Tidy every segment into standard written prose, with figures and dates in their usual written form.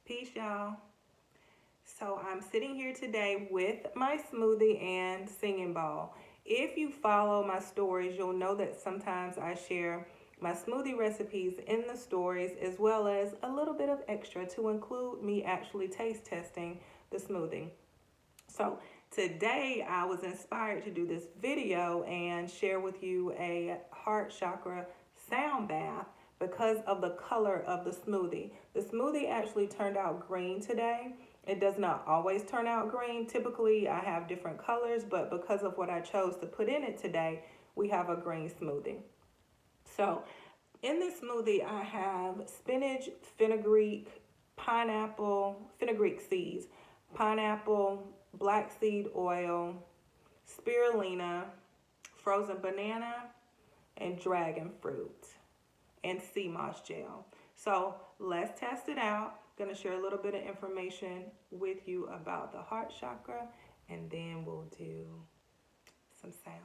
Peace, y'all. So I'm sitting here today with my smoothie and singing bowl. If you follow my stories, you'll know that sometimes I share my smoothie recipes in the stories as well as a little bit of extra to include me actually taste testing the smoothie. So today I was inspired to do this video and share with you a heart chakra sound bath because of the color of the smoothie. The smoothie actually turned out green today. It does not always turn out green. Typically I have different colors, but because of what I chose to put in it today, we have a green smoothie. So in this smoothie, I have spinach, fenugreek, pineapple, fenugreek seeds, pineapple, black seed oil, spirulina, frozen banana, and dragon fruit, and sea moss gel. So let's test it out. I'm going to share a little bit of information with you about the heart chakra, and then we'll do some sound.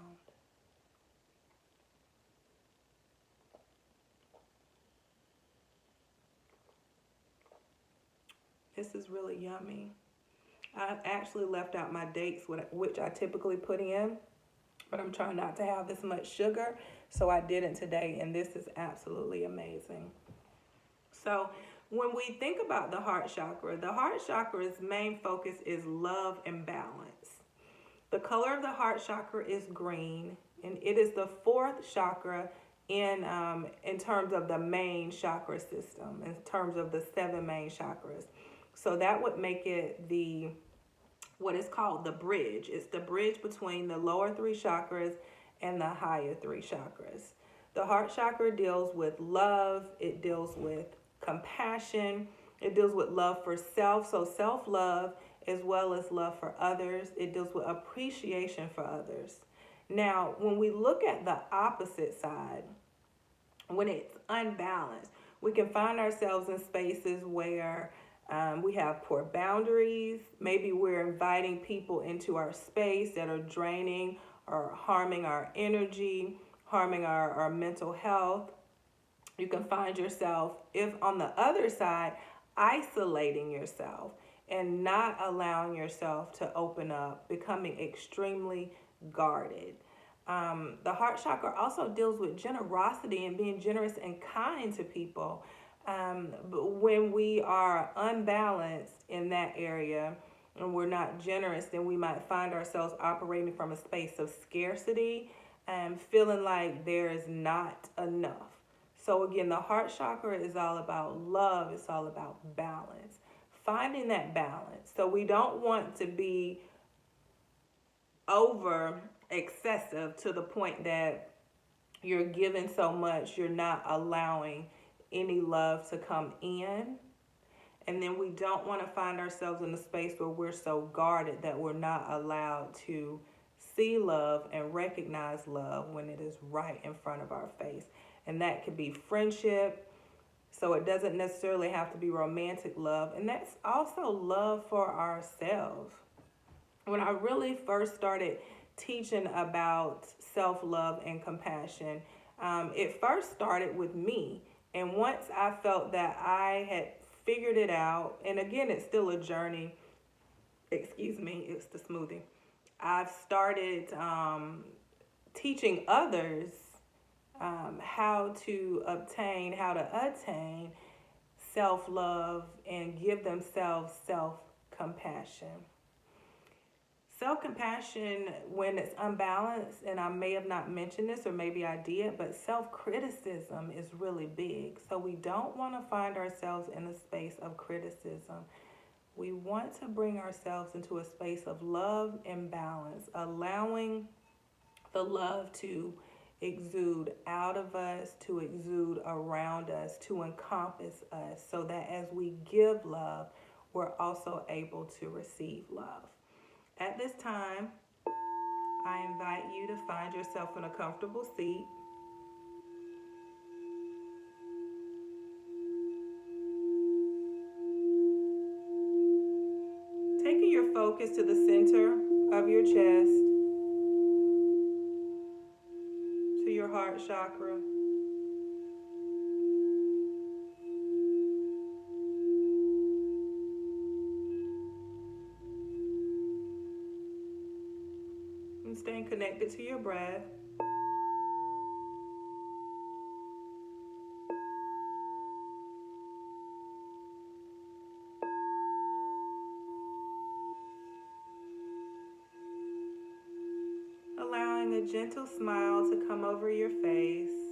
This is really yummy. I actually left out my dates, which I typically put in, but I'm trying not to have this much sugar, so I didn't today, and this is absolutely amazing. So when we think about the heart chakra's main focus is love and balance. The color of the heart chakra is green, and it is the fourth chakra in terms of the main chakra system, in terms of the seven main chakras. So that would make it the what is called the bridge. It's the bridge between the lower three chakras and the higher three chakras. The heart chakra deals with love, it deals with compassion, it deals with love for self, so self love as well as love for others. It deals with appreciation for others. Now, when we look at the opposite side, when it's unbalanced, we can find ourselves in spaces where we have poor boundaries. Maybe we're inviting people into our space that are draining or harming our energy, harming our mental health. You can find yourself, if on the other side, isolating yourself and not allowing yourself to open up, becoming extremely guarded. The heart chakra also deals with generosity and being generous and kind to people. But when we are unbalanced in that area and we're not generous, then we might find ourselves operating from a space of scarcity and feeling like there is not enough. So again, the heart chakra is all about love. It's all about balance. Finding that balance. So we don't want to be over excessive to the point that you're giving so much, you're not allowing any love to come in. And then we don't want to find ourselves in a space where we're so guarded that we're not allowed to see love and recognize love when it is right in front of our face. And that could be friendship. So it doesn't necessarily have to be romantic love. And that's also love for ourselves. When I really first started teaching about self-love and compassion, it first started with me. And once I felt that I had figured it out, and again, it's still a journey. Excuse me, it's the smoothie. I've started teaching others how to attain self-love and give themselves self-compassion. Self-compassion, when it's unbalanced, and I may have not mentioned this, or maybe I did, but self-criticism is really big. So we don't want to find ourselves in a space of criticism. We want to bring ourselves into a space of love and balance, allowing the love to exude out of us, to exude around us, to encompass us, so that as we give love, we're also able to receive love. At this time, I invite you to find yourself in a comfortable seat. Taking your focus to the center of your chest, to your heart chakra. staying connected to your breath. Allowing a gentle smile to come over your face.